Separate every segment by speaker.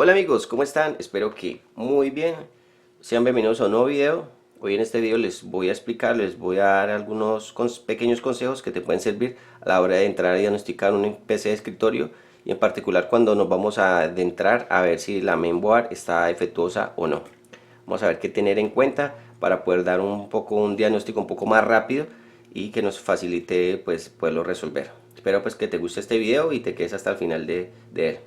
Speaker 1: Hola amigos, ¿cómo están? Espero que muy bien. Sean bienvenidos a un nuevo video. Hoy en este video les voy a explicar, les voy a dar algunos pequeños consejos que te pueden servir a la hora de entrar a diagnosticar un PC de escritorio y en particular cuando nos vamos a adentrar a ver si la mainboard está defectuosa o no. Vamos a ver qué tener en cuenta para poder dar un diagnóstico un poco más rápido y que nos facilite pues poderlo resolver. Espero pues que te guste este video y te quedes hasta el final de él.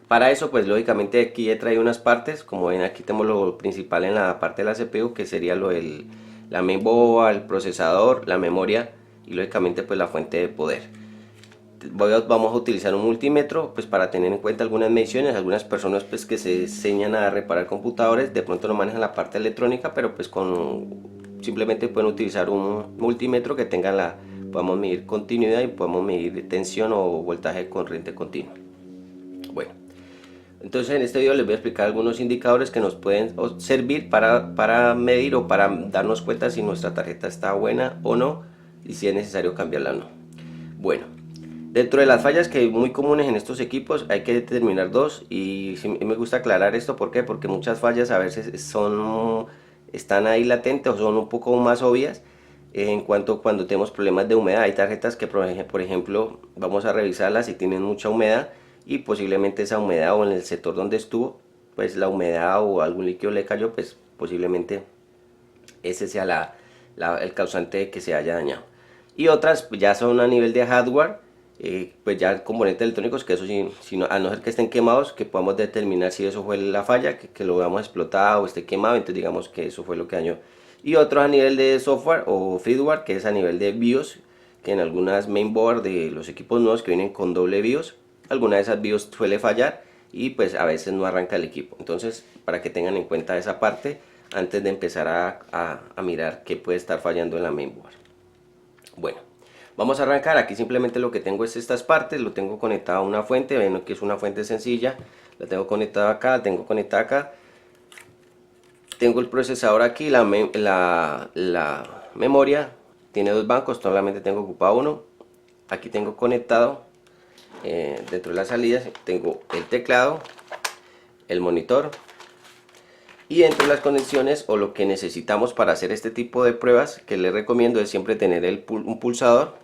Speaker 1: Para eso, pues lógicamente aquí he traído unas partes, como ven aquí tenemos lo principal en la parte de la CPU, que sería la mainboard, el procesador, la memoria y lógicamente pues la fuente de poder. Vamos a utilizar un multímetro pues para tener en cuenta algunas mediciones. Algunas personas pues que se enseñan a reparar computadores de pronto no manejan la parte electrónica, pero pues simplemente pueden utilizar un multímetro que tenga podemos medir continuidad y podemos medir tensión o voltaje de corriente continua. Bueno, entonces en este video les voy a explicar algunos indicadores que nos pueden servir para medir o para darnos cuenta si nuestra tarjeta está buena o no y si es necesario cambiarla o no. Bueno, dentro de las fallas que hay muy comunes en estos equipos hay que determinar dos y me gusta aclarar esto. ¿Por qué? Porque muchas fallas a veces están ahí latentes o son un poco más obvias en cuanto cuando tenemos problemas de humedad. Hay tarjetas que por ejemplo vamos a revisarlas si tienen mucha humedad y posiblemente esa humedad o en el sector donde estuvo pues la humedad o algún líquido le cayó, pues posiblemente ese sea el causante de que se haya dañado. Y otras pues, ya son a nivel de hardware, pues ya componentes electrónicos que eso sí, a no ser que estén quemados, que podamos determinar si eso fue la falla, que lo veamos explotado o esté quemado, entonces digamos que eso fue lo que dañó. Y otros a nivel de software o firmware, que es a nivel de BIOS, que en algunas mainboard de los equipos nuevos que vienen con doble BIOS, alguna de esas BIOS suele fallar y pues a veces no arranca el equipo. Entonces para que tengan en cuenta esa parte antes de empezar a mirar qué puede estar fallando en la mainboard. Bueno, vamos a arrancar. Aquí simplemente lo que tengo es estas partes, lo tengo conectado a una fuente, ven que es una fuente sencilla, la tengo conectada acá, la tengo conectada acá. Tengo el procesador aquí, la memoria tiene dos bancos, solamente tengo ocupado uno. Aquí tengo conectado dentro de las salidas, tengo el teclado, el monitor. Y entre las conexiones o lo que necesitamos para hacer este tipo de pruebas que les recomiendo es siempre tener un pulsador.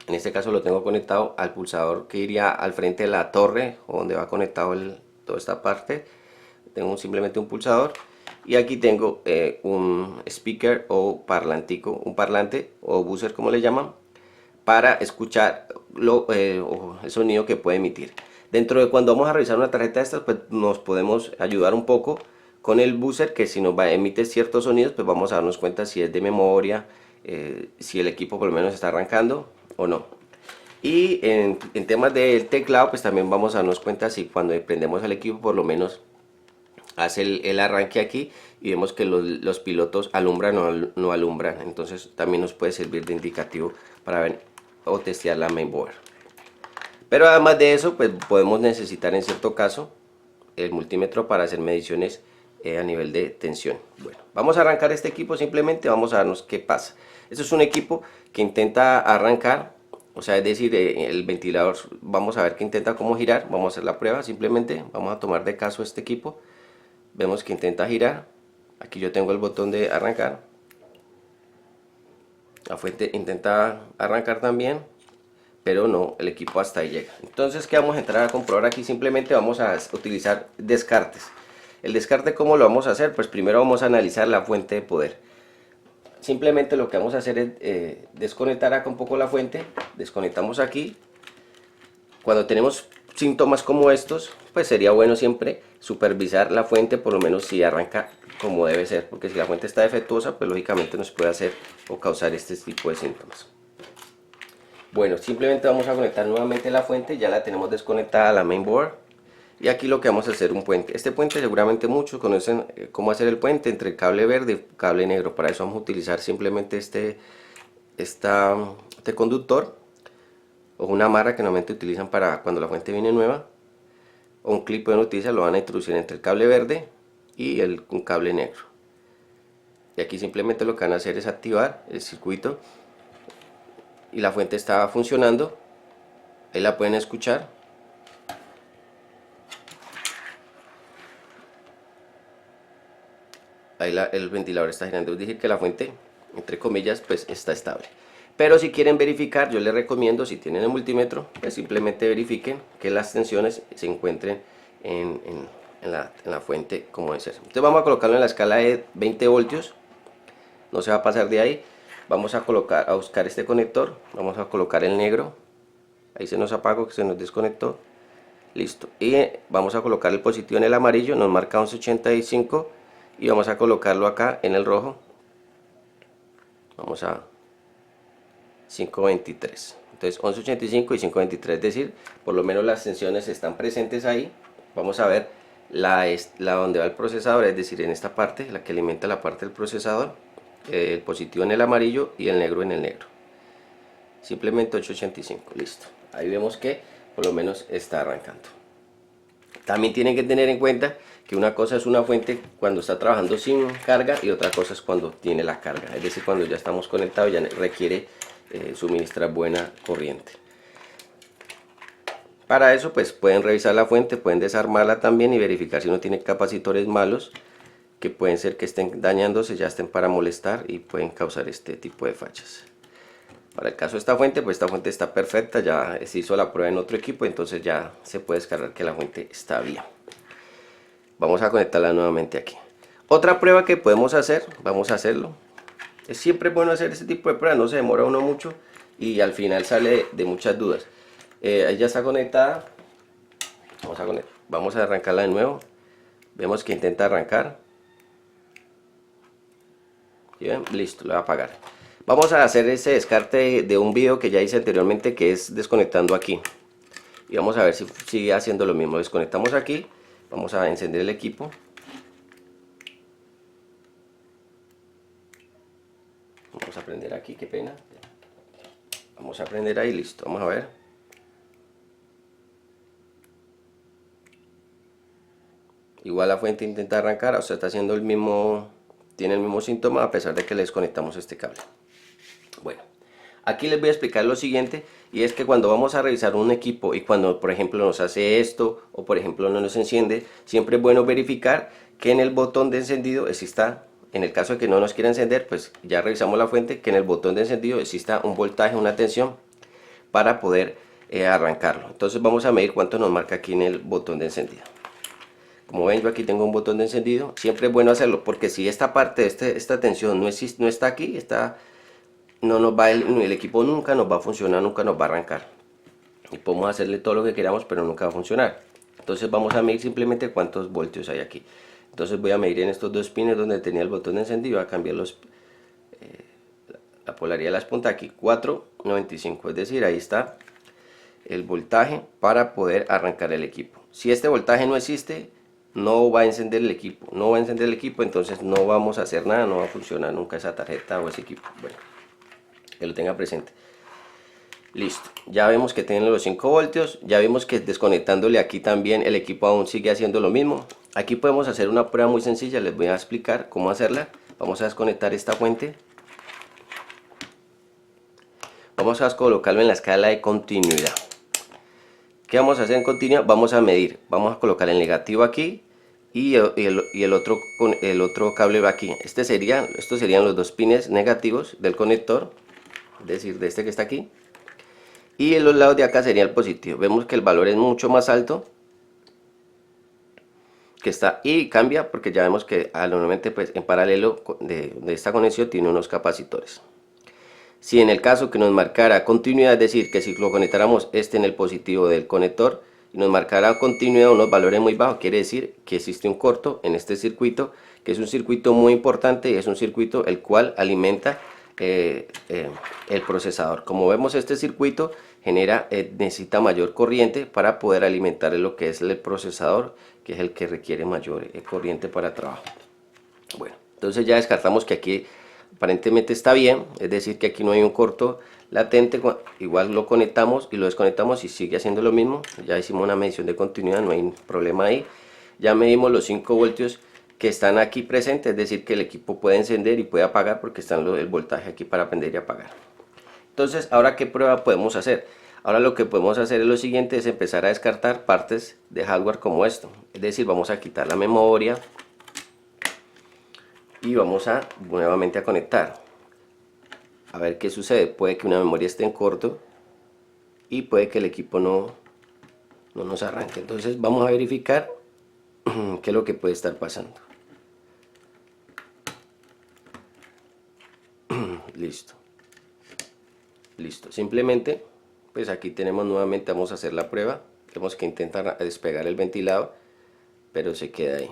Speaker 1: En este caso lo tengo conectado al pulsador que iría al frente de la torre o donde va conectado toda esta parte. Tengo simplemente un pulsador y aquí tengo un speaker o parlantico, un parlante o buzzer como le llaman, para escuchar el sonido que puede emitir. Dentro de cuando vamos a revisar una tarjeta de estas, pues nos podemos ayudar un poco con el buzzer, que si nos emite ciertos sonidos, pues vamos a darnos cuenta si es de memoria, si el equipo por lo menos está arrancando o no. Y en temas del teclado, pues también vamos a darnos cuenta si cuando prendemos el equipo por lo menos hace el arranque aquí y vemos que los pilotos alumbran o no alumbran. Entonces también nos puede servir de indicativo para ver o testear la mainboard. Pero además de eso, pues podemos necesitar en cierto caso el multímetro para hacer mediciones a nivel de tensión. Bueno, vamos a arrancar este equipo, simplemente vamos a darnos qué pasa. Este es un equipo que intenta arrancar, o sea, es decir, el ventilador, vamos a ver que intenta cómo girar, vamos a hacer la prueba, simplemente vamos a tomar de caso este equipo, vemos que intenta girar, aquí yo tengo el botón de arrancar, la fuente intenta arrancar también, pero no, el equipo hasta ahí llega. Entonces, ¿qué vamos a entrar a comprobar aquí? Simplemente vamos a utilizar descartes. El descarte, ¿cómo lo vamos a hacer? Pues primero vamos a analizar la fuente de poder. Simplemente lo que vamos a hacer es desconectar acá un poco la fuente, desconectamos aquí. Cuando tenemos síntomas como estos, pues sería bueno siempre supervisar la fuente, por lo menos si arranca como debe ser, porque si la fuente está defectuosa, pues lógicamente nos puede hacer o causar este tipo de síntomas. Bueno, simplemente vamos a conectar nuevamente la fuente, ya la tenemos desconectada a la mainboard. Y aquí lo que vamos a hacer un puente. Este puente seguramente muchos conocen cómo hacer el puente entre el cable verde y el cable negro. Para eso vamos a utilizar simplemente este conductor o una amarra que normalmente utilizan para cuando la fuente viene nueva. O un clip pueden utilizar, lo van a introducir entre el cable verde y un cable negro. Y aquí simplemente lo que van a hacer es activar el circuito y la fuente está funcionando. Ahí la pueden escuchar. ahí el ventilador está girando, es decir que la fuente, entre comillas, pues está estable. Pero si quieren verificar, yo les recomiendo, si tienen el multímetro, pues simplemente verifiquen que las tensiones se encuentren en la fuente como debe ser. Entonces vamos a colocarlo en la escala de 20 voltios, no se va a pasar de ahí. Vamos a buscar este conector, vamos a colocar el negro, ahí se nos apagó, que se nos desconectó, listo. Y vamos a colocar el positivo en el amarillo, nos marca 1185 y vamos a colocarlo acá en el rojo, vamos a 523. Entonces 1185 y 523, es decir, por lo menos las tensiones están presentes ahí. Vamos a ver la donde va el procesador, es decir, en esta parte, la que alimenta la parte del procesador, el positivo en el amarillo y el negro en el negro. Simplemente 885, listo. Ahí vemos que por lo menos está arrancando. También tienen que tener en cuenta que una cosa es una fuente cuando está trabajando sin carga y otra cosa es cuando tiene la carga, es decir, cuando ya estamos conectados ya requiere suministrar buena corriente. Para eso pues pueden revisar la fuente, pueden desarmarla también y verificar si no tiene capacitores malos que pueden ser que estén dañándose, ya estén para molestar y pueden causar este tipo de fallas. Para el caso de esta fuente, pues esta fuente está perfecta, ya se hizo la prueba en otro equipo, entonces ya se puede descargar que la fuente está bien. Vamos a conectarla nuevamente aquí. Otra prueba que podemos hacer, vamos a hacerlo. Es siempre bueno hacer este tipo de pruebas, no se demora uno mucho y al final sale de muchas dudas. Ahí ya está conectada. Vamos a arrancarla de nuevo. Vemos que intenta arrancar. Bien, listo, lo voy a apagar. Vamos a hacer ese descarte de un video que ya hice anteriormente, que es desconectando aquí. Y vamos a ver si sigue haciendo lo mismo. Desconectamos aquí, vamos a encender el equipo. Vamos a prender aquí, qué pena. Vamos a prender ahí, listo, vamos a ver. Igual la fuente intenta arrancar, o sea, está haciendo el mismo, tiene el mismo síntoma a pesar de que le desconectamos este cable. Bueno, aquí les voy a explicar lo siguiente, y es que cuando vamos a revisar un equipo y cuando por ejemplo nos hace esto o por ejemplo no nos enciende, siempre es bueno verificar que en el botón de encendido exista, en el caso de que no nos quiera encender, pues ya revisamos la fuente, que en el botón de encendido exista un voltaje, una tensión para poder arrancarlo. Entonces vamos a medir cuánto nos marca aquí en el botón de encendido. Como ven, yo aquí tengo un botón de encendido. Siempre es bueno hacerlo porque si esta parte, esta tensión no está aquí, no nos va el equipo nunca nos va a funcionar, nunca nos va a arrancar. Y podemos hacerle todo lo que queramos, pero nunca va a funcionar. Entonces vamos a medir simplemente cuántos voltios hay aquí. Entonces voy a medir en estos dos pines donde tenía el botón de encendido, a cambiar la polaridad de las puntas aquí, 495, es decir, ahí está el voltaje para poder arrancar el equipo. Si este voltaje no existe, no va a encender el equipo, entonces no vamos a hacer nada, no va a funcionar nunca esa tarjeta o ese equipo. Bueno, que lo tenga presente. Listo, ya vemos que tiene los 5 voltios, ya vimos que desconectándole aquí también el equipo aún sigue haciendo lo mismo. Aquí podemos hacer una prueba muy sencilla, les voy a explicar cómo hacerla. Vamos a desconectar esta fuente. Vamos a colocarlo en la escala de continuidad. ¿Qué vamos a hacer en continuidad? Vamos a medir, vamos a colocar el negativo aquí y el otro cable aquí. Estos serían los dos pines negativos del conector, es decir, de este que está aquí. Y en los lados de acá sería el positivo. Vemos que el valor es mucho más alto que está, y cambia porque ya vemos que normalmente pues en paralelo de esta conexión tiene unos capacitores. Si en el caso que nos marcara continuidad, es decir, que si lo conectáramos este en el positivo del conector y nos marcara continuidad unos valores muy bajos, quiere decir que existe un corto en este circuito, que es un circuito muy importante y es un circuito el cual alimenta el procesador. Como vemos, este circuito necesita mayor corriente para poder alimentar lo que es el procesador, que es el que requiere mayor corriente para trabajo. Bueno, entonces ya descartamos que aquí aparentemente está bien, es decir que aquí no hay un corto latente. Igual lo conectamos y lo desconectamos y sigue haciendo lo mismo. Ya hicimos una medición de continuidad, no hay problema ahí. Ya medimos los 5 voltios que están aquí presentes, es decir que el equipo puede encender y puede apagar porque están el voltaje aquí para prender y apagar. Entonces, ahora ¿qué prueba podemos hacer? Ahora lo que podemos hacer es lo siguiente, es empezar a descartar partes de hardware como esto. Es decir, vamos a quitar la memoria y vamos a nuevamente a conectar. A ver qué sucede. Puede que una memoria esté en corto y puede que el equipo no nos arranque. Entonces vamos a verificar qué es lo que puede estar pasando. Listo. Listo. Simplemente, pues aquí tenemos nuevamente, vamos a hacer la prueba. Tenemos que intentar despegar el ventilador, pero se queda ahí.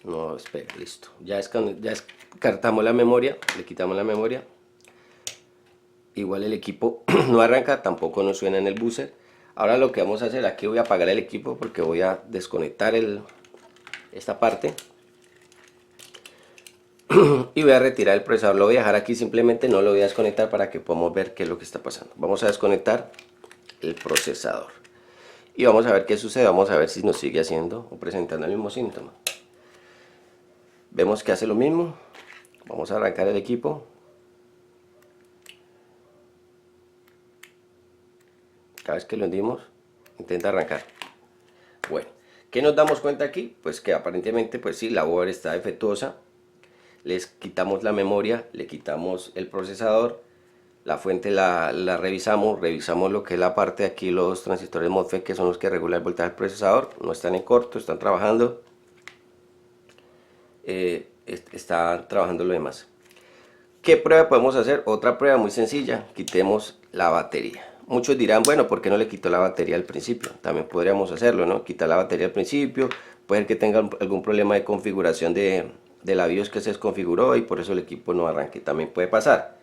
Speaker 1: No despega. Listo. Ya descartamos la memoria, le quitamos la memoria. Igual el equipo no arranca, tampoco nos suena en el buzzer. Ahora lo que vamos a hacer, aquí voy a apagar el equipo porque voy a desconectar esta parte. Y voy a retirar el procesador, lo voy a dejar aquí, simplemente no lo voy a desconectar para que podamos ver qué es lo que está pasando. Vamos a desconectar el procesador y vamos a ver qué sucede, vamos a ver si nos sigue haciendo o presentando el mismo síntoma. Vemos que hace lo mismo. Vamos a arrancar el equipo. Cada vez que lo hundimos, intenta arrancar. Bueno, ¿qué nos damos cuenta aquí? Pues que aparentemente, pues sí, la board está defectuosa. Les quitamos la memoria, le quitamos el procesador, la fuente la revisamos lo que es la parte de aquí, los transistores MOSFET, que son los que regulan el voltaje del procesador, no están en corto, están trabajando, está trabajando lo demás. ¿Qué prueba podemos hacer? Otra prueba muy sencilla, quitemos la batería. Muchos dirán, bueno, ¿por qué no le quito la batería al principio? También podríamos hacerlo, ¿no? Quitar la batería al principio, puede ser que tenga algún problema de configuración de la BIOS que se desconfiguró y por eso el equipo no arranque, también puede pasar.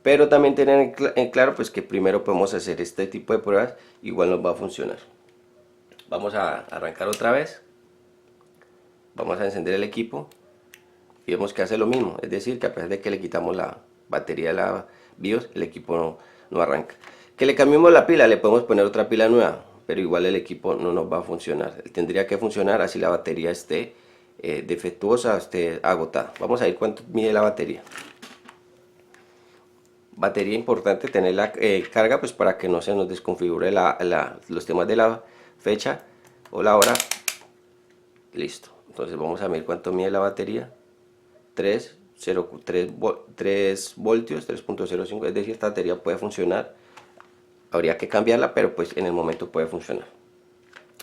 Speaker 1: Pero también tener en claro pues que primero podemos hacer este tipo de pruebas, igual nos va a funcionar. Vamos a arrancar otra vez, vamos a encender el equipo y vemos que hace lo mismo, es decir, que a pesar de que le quitamos la batería de la BIOS, el equipo no arranca. Que le cambiemos la pila, le podemos poner otra pila nueva, pero igual el equipo no nos va a funcionar. Tendría que funcionar así la batería esté defectuosa, esté agotada. Vamos a ver cuánto mide la batería. Batería importante tenerla carga, pues para que no se nos desconfigure los temas de la fecha o la hora. Listo. Entonces vamos a ver cuánto mide la batería. 3 voltios, 3.05, es decir, esta batería puede funcionar. Habría que cambiarla, pero pues en el momento puede funcionar.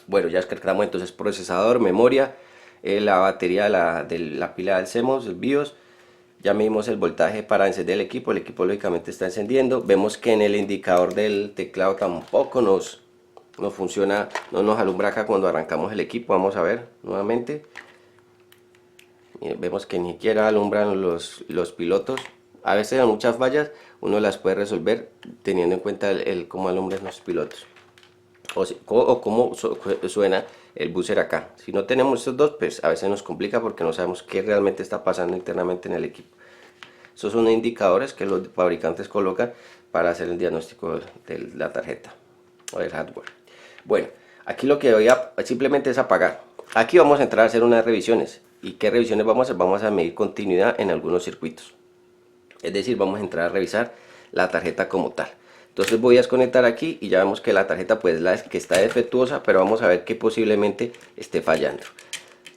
Speaker 1: Bueno, ya descargamos entonces procesador, memoria, la batería de la pila del CMOS, el BIOS. Ya medimos el voltaje para encender el equipo lógicamente está encendiendo. Vemos que en el indicador del teclado tampoco nos funciona, no nos alumbra acá cuando arrancamos el equipo. Vamos a ver nuevamente. Vemos que ni siquiera alumbran los pilotos. A veces hay muchas fallas, uno las puede resolver teniendo en cuenta cómo alumbran los pilotos o cómo suena el buzzer acá. Si no tenemos estos dos, pues a veces nos complica porque no sabemos qué realmente está pasando internamente en el equipo. Esos son indicadores que los fabricantes colocan para hacer el diagnóstico de la tarjeta o del hardware. Bueno, aquí lo que voy a simplemente es apagar. Aquí vamos a entrar a hacer unas revisiones. ¿Y qué revisiones vamos a hacer? Vamos a medir continuidad en algunos circuitos. Es decir, vamos a entrar a revisar la tarjeta como tal. Entonces voy a desconectar aquí y ya vemos que la tarjeta pues la que está defectuosa, pero vamos a ver que posiblemente esté fallando.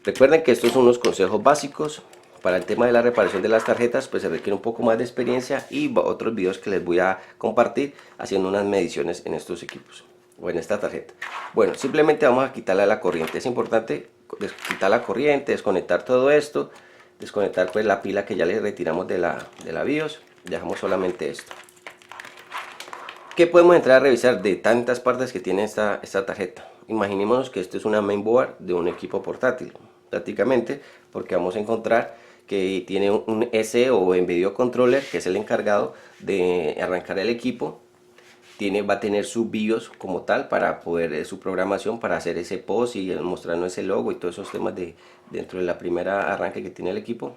Speaker 1: Recuerden que estos son unos consejos básicos. Para el tema de la reparación de las tarjetas pues se requiere un poco más de experiencia y otros videos que les voy a compartir haciendo unas mediciones en estos equipos o en esta tarjeta. Bueno, simplemente vamos a quitarle la corriente. Es importante quitar la corriente, desconectar todo esto, desconectar pues la pila que ya le retiramos de la BIOS. Dejamos solamente esto. ¿Qué podemos entrar a revisar de tantas partes que tiene esta tarjeta? Imaginémonos que esto es una mainboard de un equipo portátil, prácticamente, porque vamos a encontrar que tiene un SE o Embedded Controller, que es el encargado de arrancar el equipo. Va a tener su BIOS como tal para poder, su programación para hacer ese post y mostrarnos ese logo y todos esos temas dentro de la primera arranque que tiene el equipo.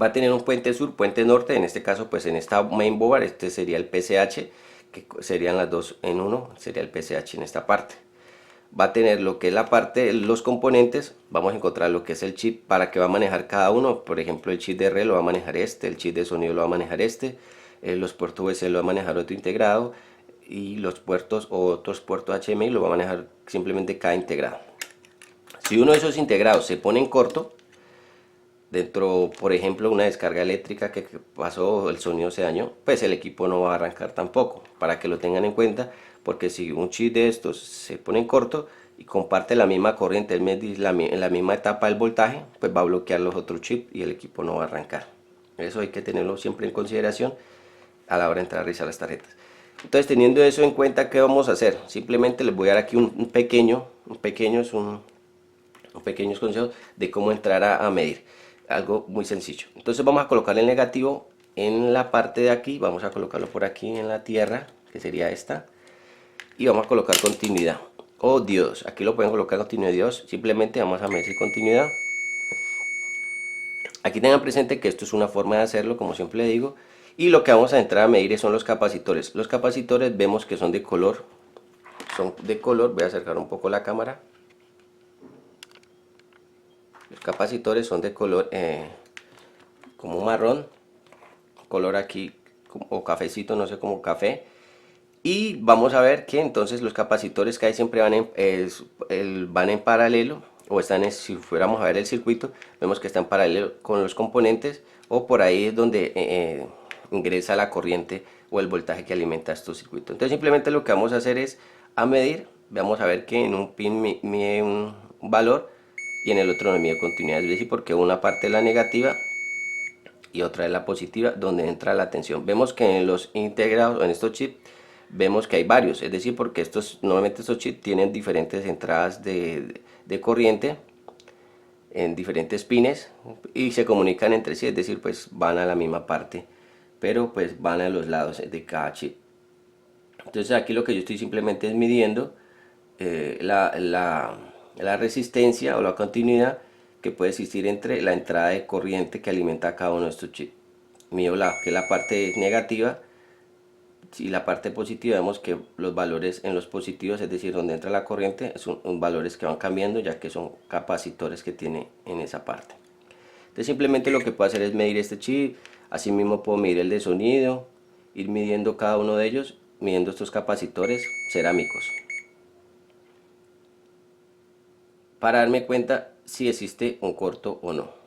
Speaker 1: Va a tener un puente sur, puente norte, en este caso pues en esta mainboard este sería el PCH, que serían las dos en uno, sería el PCH en esta parte. Va a tener lo que es la parte de los componentes, vamos a encontrar lo que es el chip para que va a manejar cada uno. Por ejemplo, el chip de red lo va a manejar este, el chip de sonido lo va a manejar este, los puertos USB lo va a manejar otro integrado y los puertos o otros puertos HDMI lo va a manejar simplemente cada integrado. Si uno de esos integrados se pone en corto, dentro, por ejemplo, una descarga eléctrica que pasó, el sonido se dañó, pues el equipo no va a arrancar tampoco, para que lo tengan en cuenta, porque si un chip de estos se pone en corto y comparte la misma corriente, en la misma etapa del voltaje, pues va a bloquear los otros chips y el equipo no va a arrancar. Eso hay que tenerlo siempre en consideración a la hora de entrar a revisar las tarjetas. Entonces, teniendo eso en cuenta, ¿qué vamos a hacer? Simplemente les voy a dar aquí un pequeños consejos de cómo entrar a medir. Algo muy sencillo. Entonces vamos a colocar el negativo en la parte de aquí, vamos a colocarlo por aquí en la tierra, que sería esta, y vamos a colocar continuidad o diodos. Aquí lo pueden colocar continuidad de diodos, simplemente vamos a medir continuidad. Aquí tengan presente que esto es una forma de hacerlo, como siempre le digo, y lo que vamos a entrar a medir son los capacitores. Los capacitores vemos que son de color, voy a acercar un poco la cámara. Los capacitores son de color como marrón, color aquí o cafecito, no sé, como café. Y vamos a ver que entonces los capacitores que hay siempre van en paralelo, o están si fuéramos a ver el circuito, vemos que están en paralelo con los componentes, o por ahí es donde ingresa la corriente o el voltaje que alimenta estos circuitos. Entonces simplemente lo que vamos a hacer es a medir, vamos a ver que en un pin mide un valor y en el otro no mide continuidad, es decir, porque una parte es la negativa y otra es la positiva, donde entra la tensión. Vemos que en los integrados, en estos chips, vemos que hay varios, es decir, porque normalmente estos chips tienen diferentes entradas de corriente en diferentes pines y se comunican entre sí, es decir, pues van a la misma parte, pero pues van a los lados de cada chip. Entonces aquí lo que yo estoy simplemente es midiendo la resistencia o la continuidad que puede existir entre la entrada de corriente que alimenta a cada uno de estos chips. Mido que es la parte negativa, y la parte positiva vemos que los valores en los positivos, es decir, donde entra la corriente, son valores que van cambiando ya que son capacitores que tiene en esa parte. Entonces simplemente lo que puedo hacer es medir este chip, así mismo puedo medir el de sonido, ir midiendo cada uno de ellos, midiendo estos capacitores cerámicos, para darme cuenta si existe un corto o no.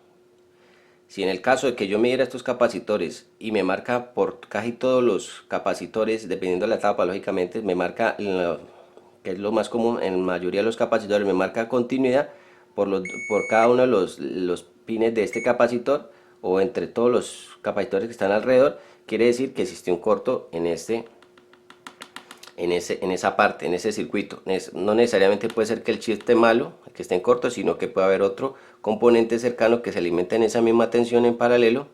Speaker 1: Si en el caso de que yo midiera estos capacitores y me marca por casi todos los capacitores, dependiendo de la etapa, lógicamente, me marca, que es lo más común, en la mayoría de los capacitores me marca continuidad por cada uno de los pines de este capacitor o entre todos los capacitores que están alrededor, quiere decir que existe un corto en esa parte, en ese circuito. No necesariamente puede ser que el chip esté malo, que esté en corto, sino que puede haber otro componente cercano que se alimenta en esa misma tensión en paralelo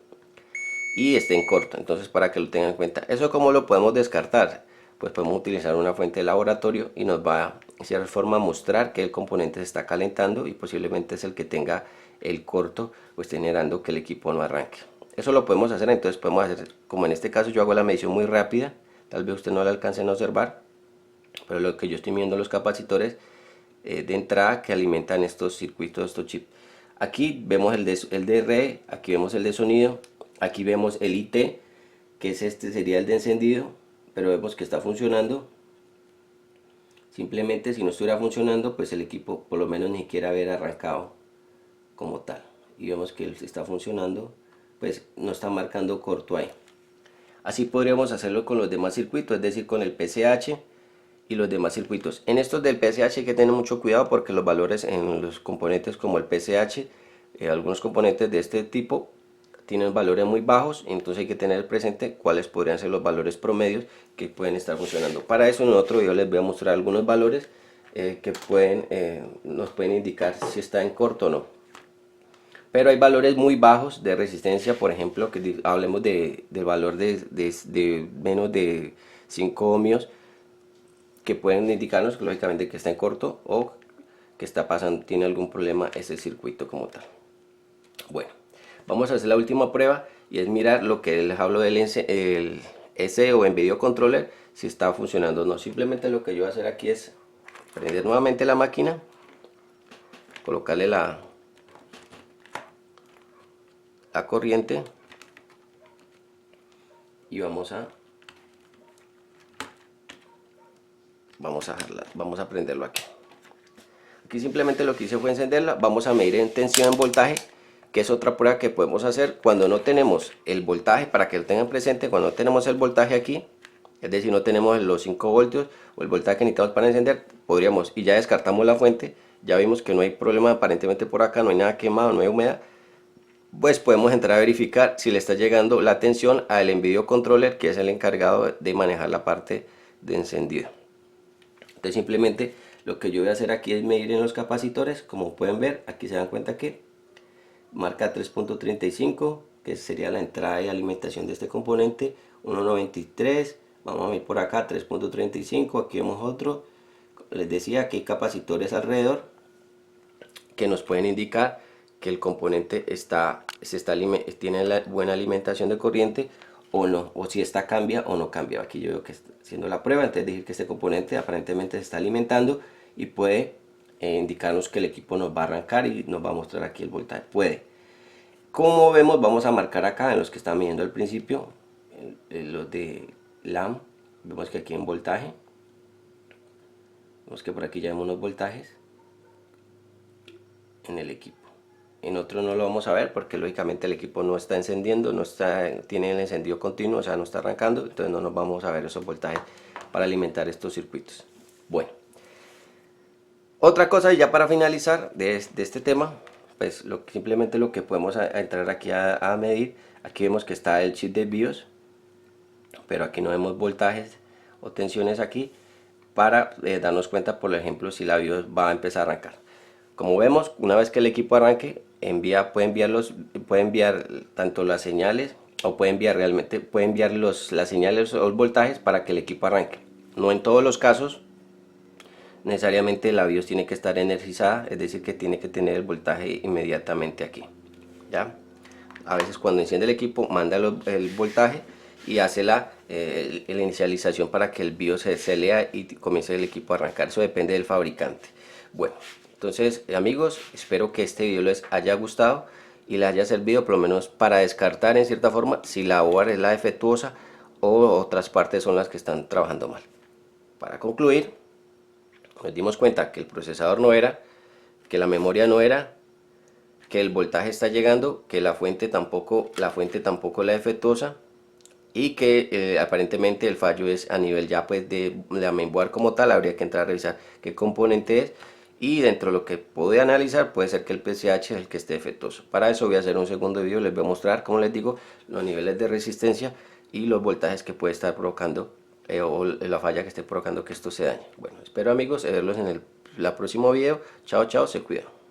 Speaker 1: y esté en corto. Entonces, para que lo tengan en cuenta. ¿Eso cómo lo podemos descartar? Pues podemos utilizar una fuente de laboratorio y nos va de cierta forma a mostrar que el componente se está calentando y posiblemente es el que tenga el corto, pues generando que el equipo no arranque. Eso lo podemos hacer, entonces podemos hacer, como en este caso yo hago la medición muy rápida, tal vez usted no la alcancen a observar, pero lo que yo estoy viendo los capacitores de entrada que alimentan estos circuitos, estos chips. Aquí vemos el de red, aquí vemos el de sonido, aquí vemos el IT, que es sería el de encendido, pero vemos que está funcionando. Simplemente si no estuviera funcionando, pues el equipo por lo menos ni siquiera haber arrancado como tal. Y vemos que está funcionando, pues no está marcando corto ahí. Así podríamos hacerlo con los demás circuitos, es decir, con el PCH y los demás circuitos. En estos del PCH hay que tener mucho cuidado porque los valores en los componentes como el PCH, algunos componentes de este tipo tienen valores muy bajos, entonces hay que tener presente cuáles podrían ser los valores promedios que pueden estar funcionando. Para eso en otro video les voy a mostrar algunos valores que nos pueden indicar si está en corto o no. Pero hay valores muy bajos de resistencia, por ejemplo, que hablemos del valor de menos de 5 ohmios, que pueden indicarnos que lógicamente que está en corto o que está pasando, tiene algún problema ese circuito como tal. Bueno, vamos a hacer la última prueba y es mirar lo que les hablo del S o en video controller, si está funcionando o no. Simplemente lo que yo voy a hacer aquí es prender nuevamente la máquina, colocarle la corriente y vamos a prenderlo aquí. Aquí simplemente lo que hice fue encenderla. Vamos a medir en tensión en voltaje, que es otra prueba que podemos hacer cuando no tenemos el voltaje, para que lo tengan presente. Cuando no tenemos el voltaje aquí, es decir, no tenemos los 5 voltios o el voltaje que necesitamos para encender, podríamos, y ya descartamos la fuente, ya vimos que no hay problema aparentemente por acá, no hay nada quemado, no hay humedad, pues podemos entrar a verificar si le está llegando la tensión al NVIDIA Controller, que es el encargado de manejar la parte de encendido. Entonces simplemente lo que yo voy a hacer aquí es medir en los capacitores. Como pueden ver, aquí se dan cuenta que marca 3.35, que sería la entrada y alimentación de este componente, 1.93. Vamos a ver por acá 3.35, aquí vemos otro. Les decía que hay capacitores alrededor que nos pueden indicar que el componente tiene la buena alimentación de corriente o no, o si esta cambia o no cambia. Aquí yo veo que está haciendo la prueba antes de decir que este componente aparentemente se está alimentando y puede indicarnos que el equipo nos va a arrancar y nos va a mostrar aquí el voltaje. Puede. Como vemos, vamos a marcar acá en los que están midiendo al principio, los de LAM. Vemos que aquí en voltaje, vemos que por aquí ya vemos unos voltajes en el equipo. En otro no lo vamos a ver porque lógicamente el equipo no está encendiendo, tiene el encendido continuo, o sea, no está arrancando, entonces no nos vamos a ver esos voltajes para alimentar estos circuitos. Bueno, otra cosa, y ya para finalizar de este tema, pues simplemente lo que podemos entrar aquí a medir, aquí vemos que está el chip de BIOS, pero aquí no vemos voltajes o tensiones aquí, para darnos cuenta, por ejemplo, si la BIOS va a empezar a arrancar. Como vemos, una vez que el equipo arranque, puede enviar tanto las señales, o puede enviar las señales o los voltajes para que el equipo arranque. No en todos los casos necesariamente la BIOS tiene que estar energizada, es decir, que tiene que tener el voltaje inmediatamente aquí. ¿Ya? A veces cuando enciende el equipo manda el voltaje y hace la inicialización para que el BIOS se lea y comience el equipo a arrancar. Eso depende del fabricante. Bueno, entonces amigos, espero que este video les haya gustado y les haya servido por lo menos para descartar en cierta forma si la board es la defectuosa o otras partes son las que están trabajando mal. Para concluir, nos dimos cuenta que el procesador no era, que la memoria no era, que el voltaje está llegando, que la fuente tampoco la defectuosa, y que aparentemente el fallo es a nivel ya pues de la mainboard como tal. Habría que entrar a revisar qué componente es, y dentro de lo que puede analizar puede ser que el PCH es el que esté defectuoso. Para eso voy a hacer un segundo video, les voy a mostrar, como les digo, los niveles de resistencia y los voltajes que puede estar provocando o la falla que esté provocando que esto se dañe. Bueno, espero amigos verlos en el próximo video. Chao, chao, se cuidan.